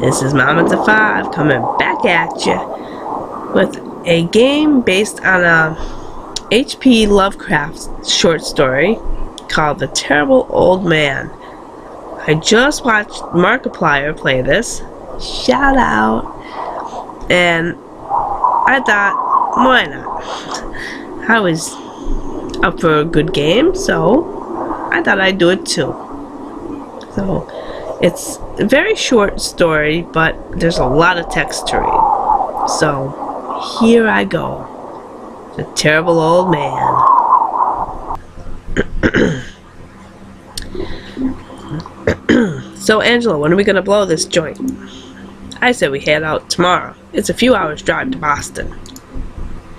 This is Mama ToFive coming back at you with a game based on a H.P. Lovecraft short story called The Terrible Old Man. I just watched Markiplier play this. Shout out. And I thought, why not? I was up for a good game, so I thought I'd do it too. So it's a very short story, but there's a lot of text to read. So here I go. The Terrible Old Man. So Angela, when are we gonna blow this joint? I said we head out tomorrow. It's a few hours drive to Boston.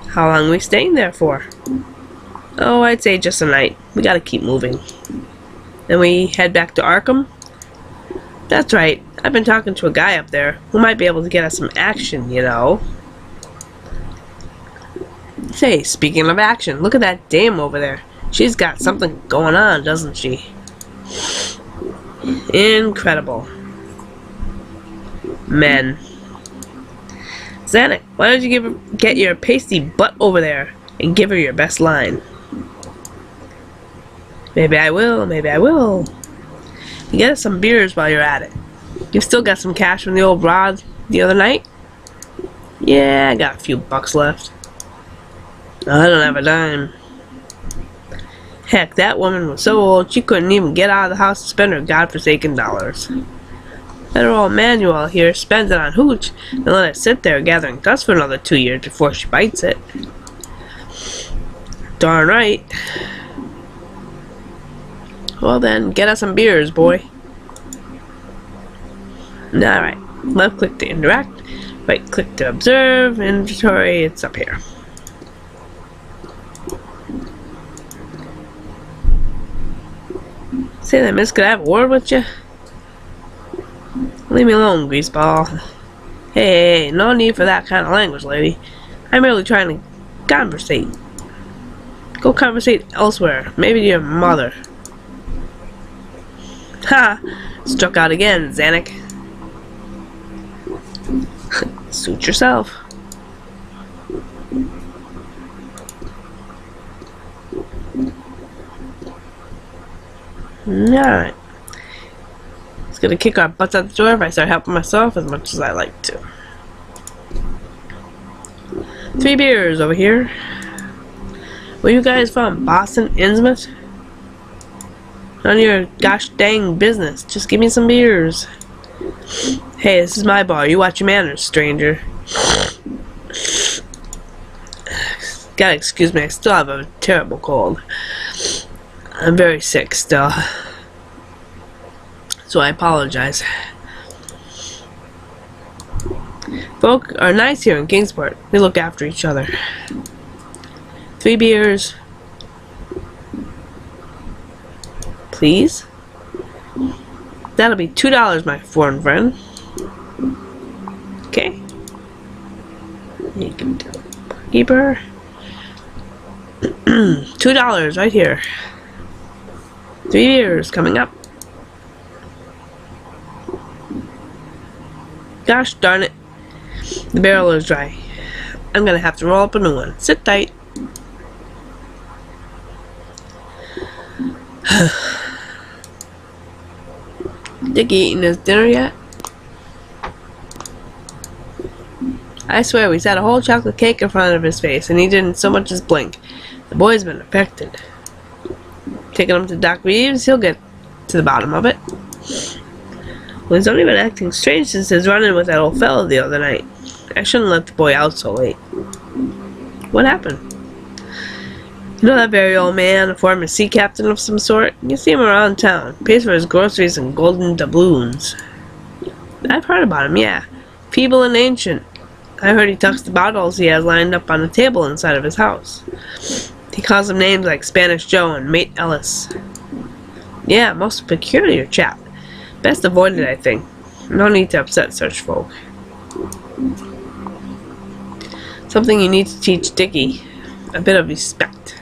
How long are we staying there for? Oh, I'd say just a night. We gotta keep moving. Then we head back to Arkham? That's right. I've been talking to a guy up there who might be able to get us some action, you know. Say, speaking of action, look at that dame over there. She's got something going on, doesn't she? Incredible. Men. Zanuck, why don't you get your pasty butt over there and give her your best line? Maybe I will, maybe I will. You get us some beers while you're at it. You've still got some cash from the old Rod the other night? Yeah, I got a few bucks left. I don't have a dime. Heck, that woman was so old she couldn't even get out of the house to spend her godforsaken dollars. Better old Manuel here spends it on hooch and let it sit there gathering dust for another 2 years before she bites it. Darn right. Well then, get us some beers, boy. Alright, left click to interact, right click to observe, inventory, it's up here. Say that, miss, could I have a word with you? Leave me alone, greaseball. Hey, no need for that kind of language, lady. I'm merely trying to conversate. Go conversate elsewhere, maybe to your mother. Ha! Struck out again, Zanuck. Suit yourself. Alright. It's gonna kick our butts out the door if I start helping myself as much as I like to. 3 beers over here. Where you guys from? Boston? Innsmouth? None of your gosh dang business. Just give me some beers. Hey, this is my bar. You watch your manners, stranger. Gotta excuse me, I still have a terrible cold. I'm very sick still. So I apologize. Folk are nice here in Kingsport. They look after each other. 3 beers. Please? That'll be $2, my foreign friend. Okay. You can do keeper. $2 right here. 3 beers coming up. Gosh darn it. The barrel is dry. I'm gonna have to roll up a new one. Sit tight. Dickie eating his dinner yet? I swear we set a whole chocolate cake in front of his face and he didn't so much as blink. The boy's been affected. Taking him to Doc Reeves, he'll get to the bottom of it. Well, he's only been acting strange since his run-in with that old fellow the other night. I shouldn't let the boy out so late. What happened? You know that very old man, a former sea captain of some sort? You see him around town. Pays for his groceries in golden doubloons. I've heard about him, yeah. Feeble and ancient. I heard he tucks the bottles he has lined up on the table inside of his house. He calls them names like Spanish Joe and Mate Ellis. Yeah, most peculiar chap. Best avoided, I think. No need to upset such folk. Something you need to teach Dickie. A bit of respect.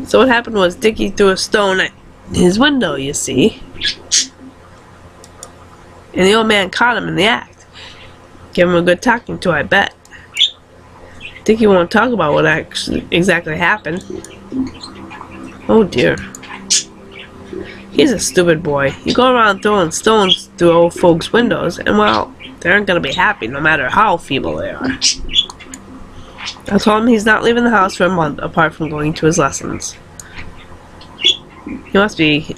So what happened was Dickie threw a stone at his window, you see. and the old man caught him in the act. Gave him a good talking to, I bet. Think he won't talk about what actually exactly happened. Oh dear. He's a stupid boy. You go around throwing stones through old folks' windows, and well, they aren't gonna be happy no matter how feeble they are. I told him he's not leaving the house for a month apart from going to his lessons. He must be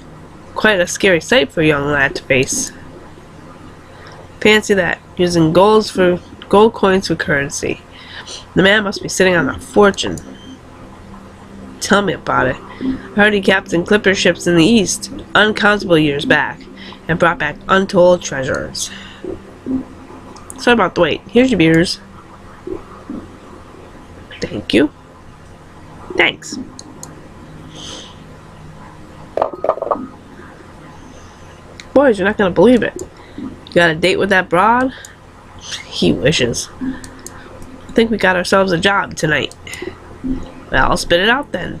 quite a scary sight for a young lad to face. Fancy that, using gold coins for currency. The man must be sitting on a fortune. Tell me about it. I heard he captained clipper ships in the East, uncountable years back, and brought back untold treasures. Sorry about the wait. Here's your beers. Thank you. Thanks. Boys, you're not gonna believe it. You got a date with that broad? He wishes. I think we got ourselves a job tonight. Well, I'll spit it out then.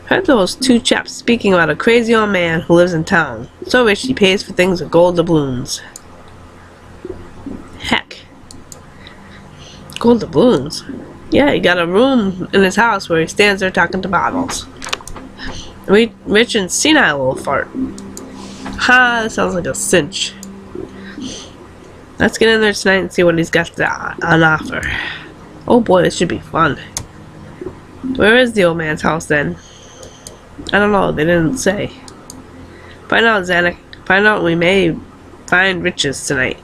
Heard those two chaps speaking about a crazy old man who lives in town. So rich he pays for things with gold doubloons. Heck. Gold doubloons? Yeah, he got a room in his house where he stands there talking to bottles. Rich and senile little fart. Ha, that sounds like a cinch. Let's get in there tonight and see what he's got on offer. Oh boy, this should be fun. Where is the old man's house then? I don't know, they didn't say. Find out, Zanuck. Find out, we may find riches tonight.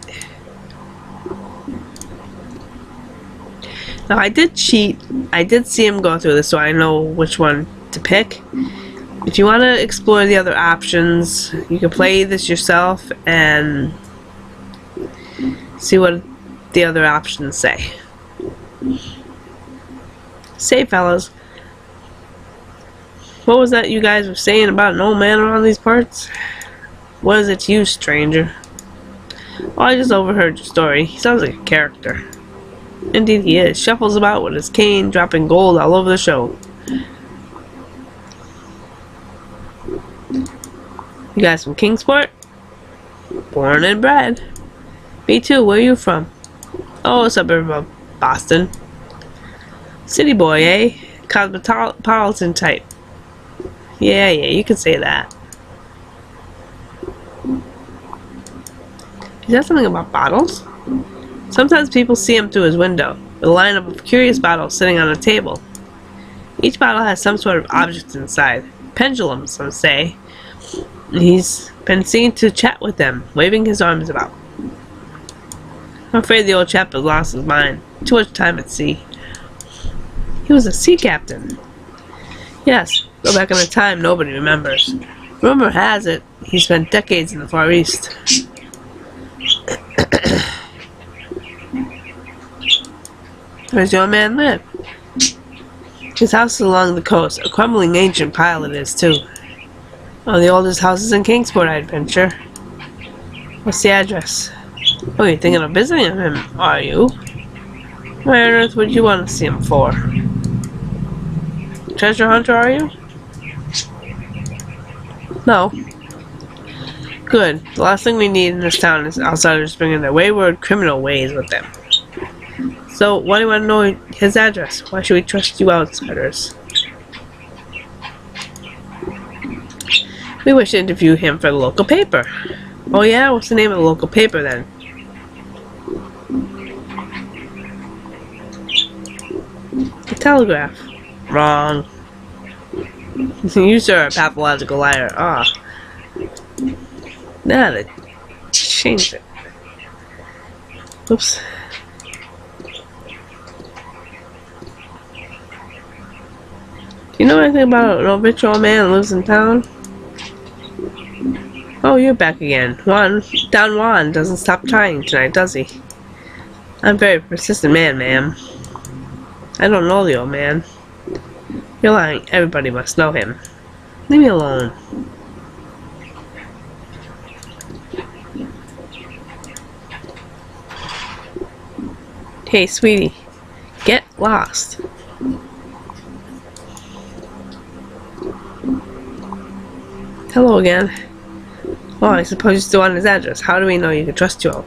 Now I did cheat. I did see him go through this so I know which one to pick. If you want to explore the other options, you can play this yourself and see what the other options say. Say, fellas, what was that you guys were saying about an old man around these parts? What is it to you, stranger? Well, I just overheard your story. He sounds like a character. Indeed he is. Shuffles about with his cane, dropping gold all over the show. You guys from Kingsport? Born and bred. Me too. Where are you from? Oh, a suburb of Boston. City boy, eh? Cosmopolitan type. Yeah, you can say that. Is that something about bottles? Sometimes people see him through his window, with a lineup of curious bottles sitting on a table. Each bottle has some sort of object inside. Pendulums, some say. He's been seen to chat with them, waving his arms about. I'm afraid the old chap has lost his mind. Too much time at sea. He was a sea captain. Yes, go back in a time nobody remembers. Rumor has it he spent decades in the Far East. Where's your man live? His house is along the coast. A crumbling ancient pile it is, too. One of the oldest houses in Kingsport, I'd venture. What's the address? Oh, you're thinking of visiting him, are you? Why on earth would you want to see him for? Treasure hunter, are you? No. Good. The last thing we need in this town is outsiders bringing their wayward criminal ways with them. So, why do you want to know his address? Why should we trust you outsiders? We wish to interview him for the local paper. Oh yeah? What's the name of the local paper then? The Telegraph. Wrong. You sir are a pathological liar. Ah. Nah, they changed it. Oops. Do you know anything about an rich old man that lives in town? Oh, you're back again. Don Juan doesn't stop trying tonight, does he? I'm a very persistent man, ma'am. I don't know the old man. You're lying. Everybody must know him. Leave me alone. Hey, sweetie. Get lost. Hello again. Well, I suppose you still want his address. How do we know you can trust you all?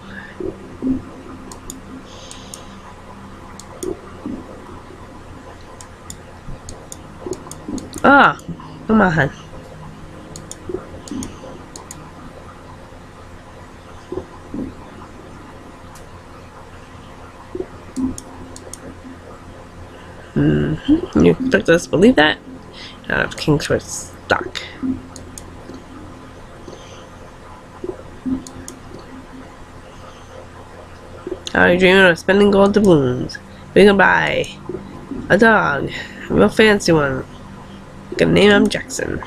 Ah, come on. You expect us to believe that? Out of Kingsford stock. Are you dreaming of spending gold doubloons? We can buy a dog, a real fancy one. You can name him Jackson.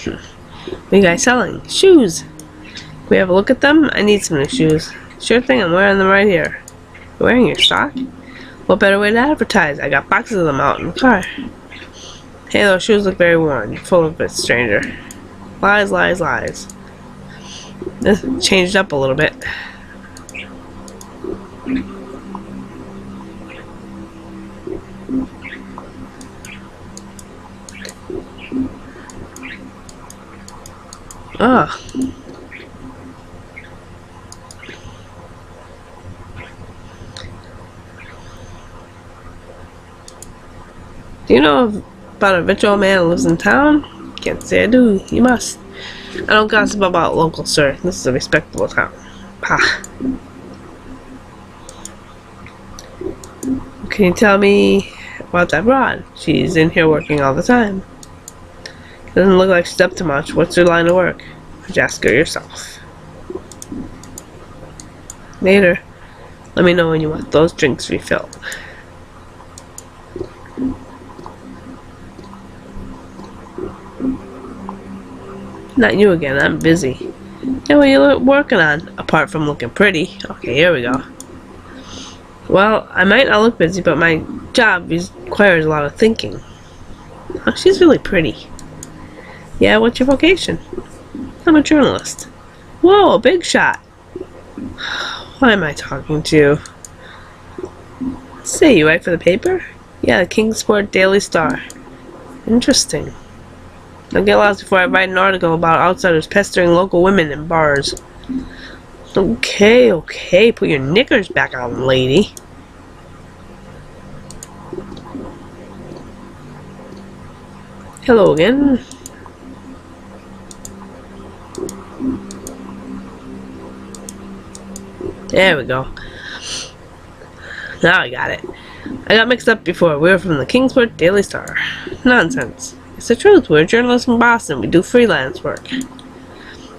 What are you guys selling? Shoes! Can we have a look at them? I need some new shoes. Sure thing, I'm wearing them right here. You're wearing your sock? What better way to advertise? I got boxes of them out in the car. Hey, those shoes look very worn. You're full of it, stranger. Lies, lies, lies. This changed up a little bit. Ah. Do you know about a rich old man who lives in town? Can't say I do. You must. I don't gossip about local, sir. This is a respectable town. Ha. Can you tell me about that broad? She's in here working all the time. Doesn't look like she's up to much. What's her line of work? Just ask her yourself. Later. Let me know when you want those drinks refilled. Not you again, I'm busy. Yeah, what are you working on? Apart from looking pretty. Okay, here we go. Well, I might not look busy, but my job requires a lot of thinking. Oh, she's really pretty. Yeah, what's your vocation? I'm a journalist. Whoa, a big shot. Why am I talking to you? Say, you write for the paper? Yeah, the Kingsport Daily Star. Interesting. I'll get lost before I write an article about outsiders pestering local women in bars. Okay, okay, put your knickers back on, lady. Hello again. There we go. Now I got it. I got mixed up before. We were from the Kingsport Daily Star. Nonsense. It's the truth. We're journalists from Boston. We do freelance work.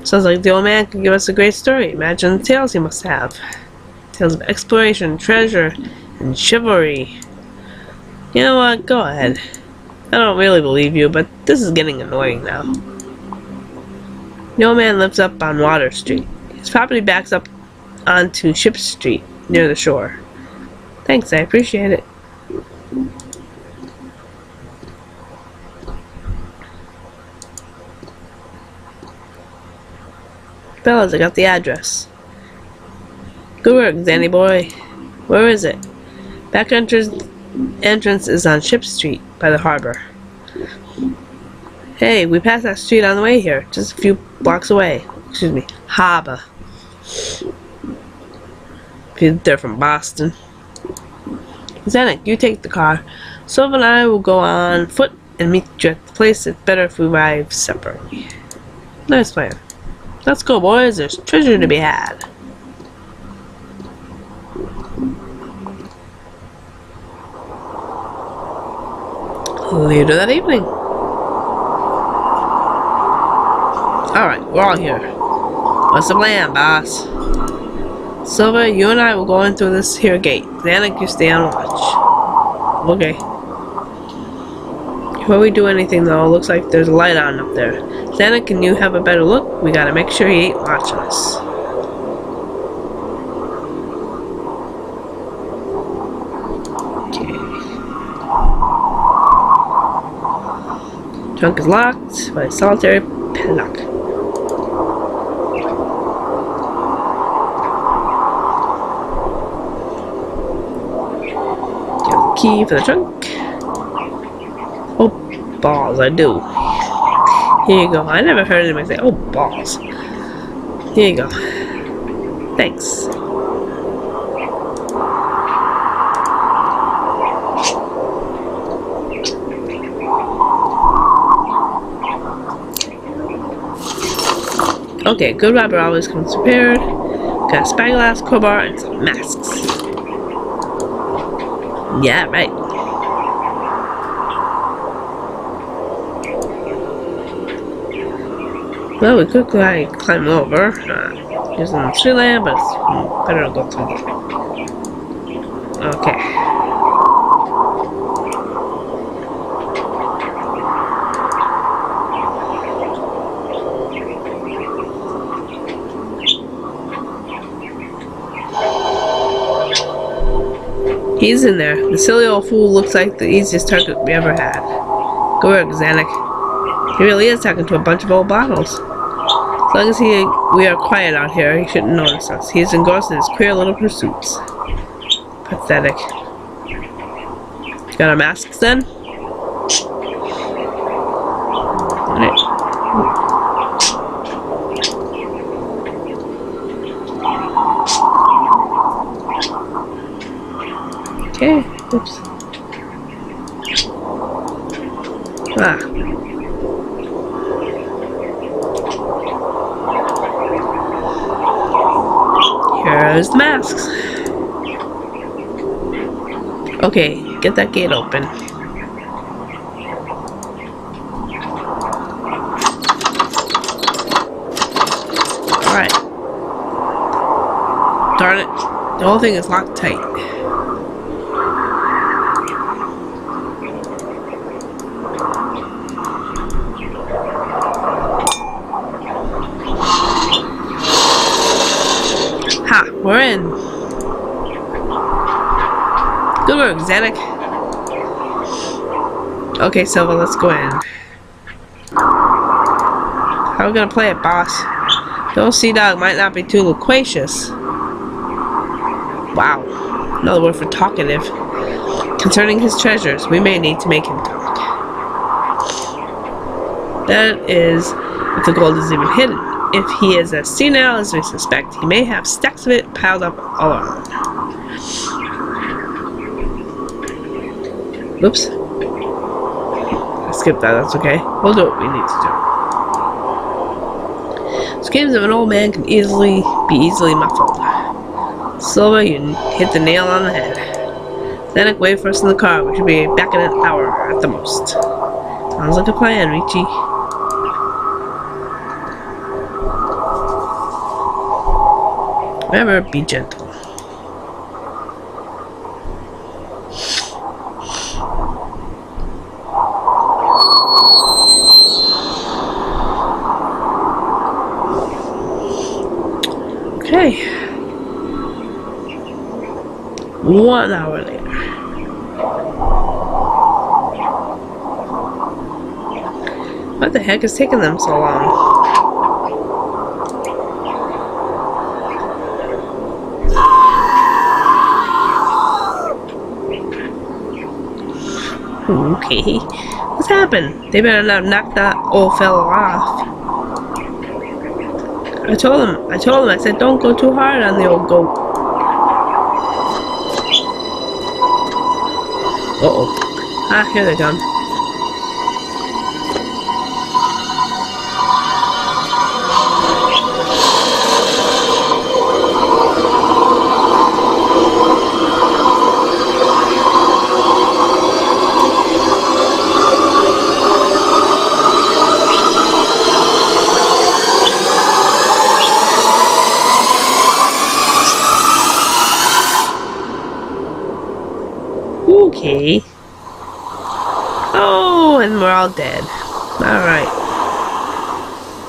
Sounds like the old man could give us a great story. Imagine the tales he must have. Tales of exploration, treasure, and chivalry. You know what? Go ahead. I don't really believe you, but this is getting annoying now. The old man lives up on Water Street. His property backs up onto Ship Street, near the shore. Thanks, I appreciate it. Fellas, I got the address. Good work, Danny boy. Where is it? Back entrance is on Ship Street, by the harbor. Hey, we passed that street on the way here, just a few blocks away. Excuse me, harbor. If they're from Boston. Zanuck, you take the car. Silva and I will go on foot and meet you at the place. It's better if we arrive separately. Nice plan. Let's go, boys. There's treasure to be had. Later that evening. Alright, we're all here. What's the plan, boss? Silva, you and I will go in through this here gate. Zanuck, you stay on watch. Okay. Before we do anything though, it looks like there's a light on up there. Zanuck, can you have a better look? We gotta make sure he ain't watching us. Okay. Trunk is locked by a solitary padlock. Key for the trunk. Oh, balls, I do. Here you go. I never heard anybody say, oh, balls. Here you go. Thanks. Okay, good robber always comes prepared. Got a spyglass, crowbar, and some masks. Yeah, right. Well, we could climb over using the tree lamp, but it's better to go through. Okay. He's in there. The silly old fool looks like the easiest target we ever had. Go work, Zanuck. He really is talking to a bunch of old bottles. As long as we are quiet out here, he shouldn't notice us. He is engrossed in his queer little pursuits. Pathetic. Got our masks then? Alright. Okay, oops. Ah. Here's the masks. Okay, get that gate open. Alright. Darn it. The whole thing is locked tight. Ha! We're in. Good work, Zanuck. Okay, Silva, let's go in. How are we gonna play it, boss? The old sea dog might not be too loquacious. Wow. Another word for talkative. Concerning his treasures, we may need to make him talk. That is, if the gold is even hidden. If he is as senile as we suspect, he may have stacks of it piled up all around. Oops. I skipped that, that's okay. We'll do what we need to do. Screams of an old man can be easily muffled. Silva, you hit the nail on the head. Zanuck, wait for us in the car. We should be back in an hour at the most. Sounds like a plan, Richie. Remember, be gentle. Okay. 1 hour later. What the heck is taking them so long? Okay. What's happened? They better not knock that old fellow off. I told him, I said don't go too hard on the old goat. Uh-oh. Ah, here they come. Okay. Oh, and we're all dead. Alright.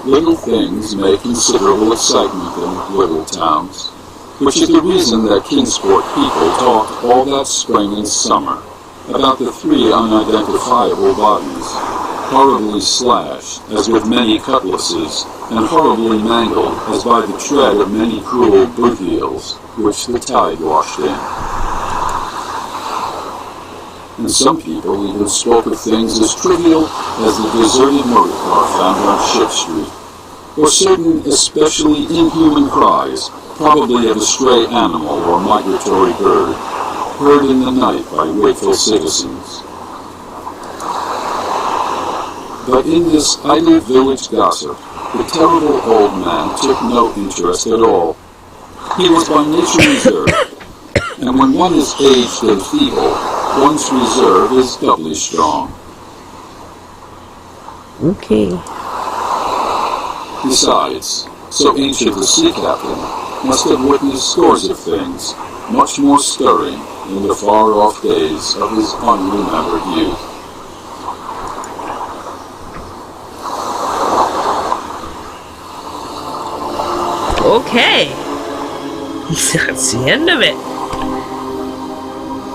Little things make considerable excitement in little towns, which is the reason that Kingsport people talked all that spring and summer about the 3 unidentifiable bodies, horribly slashed as with many cutlasses, and horribly mangled as by the tread of many cruel boot heels, which the tide washed in. and some people even spoke of things as trivial as the deserted motor car found on Ship Street, or certain especially inhuman cries, probably of a stray animal or migratory bird, heard in the night by wakeful citizens. But in this idle village gossip, the terrible old man took no interest at all. He was by nature reserved, and when one is aged and feeble, one's reserve is doubly strong. Okay. Besides, so ancient a sea captain must have witnessed scores of things, much more stirring in the far-off days of his unremembered youth. Okay. That's the end of it.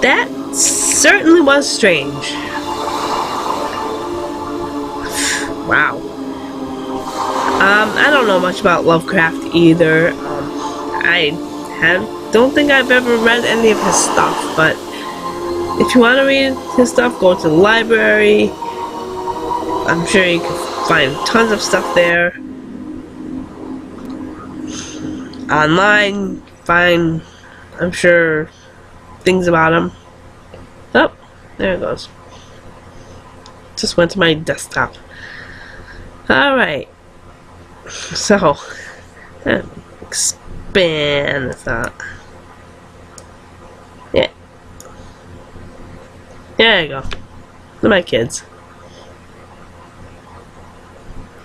That certainly was strange. Wow. I don't know much about Lovecraft either. Don't think I've ever read any of his stuff, but if you want to read his stuff, go to the library. I'm sure you can find tons of stuff there. Online, find, I'm sure, things about him. Oh, there it goes. Just went to my desktop. Alright. So, expand the thought. Yeah. There you go. Look at my kids.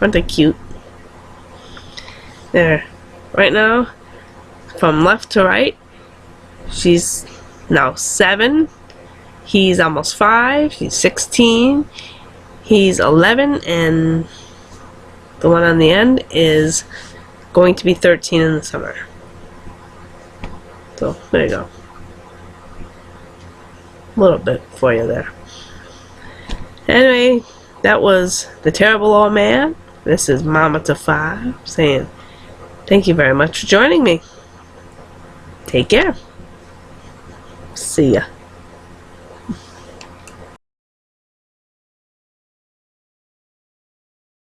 Aren't they cute? There. Right now, from left to right, she's now 7. He's almost 5. He's 16. He's 11, and the one on the end is going to be 13 in the summer. So, there you go. A little bit for you there. Anyway, that was The Terrible Old Man. This is Mama ToFive saying thank you very much for joining me. Take care. See ya.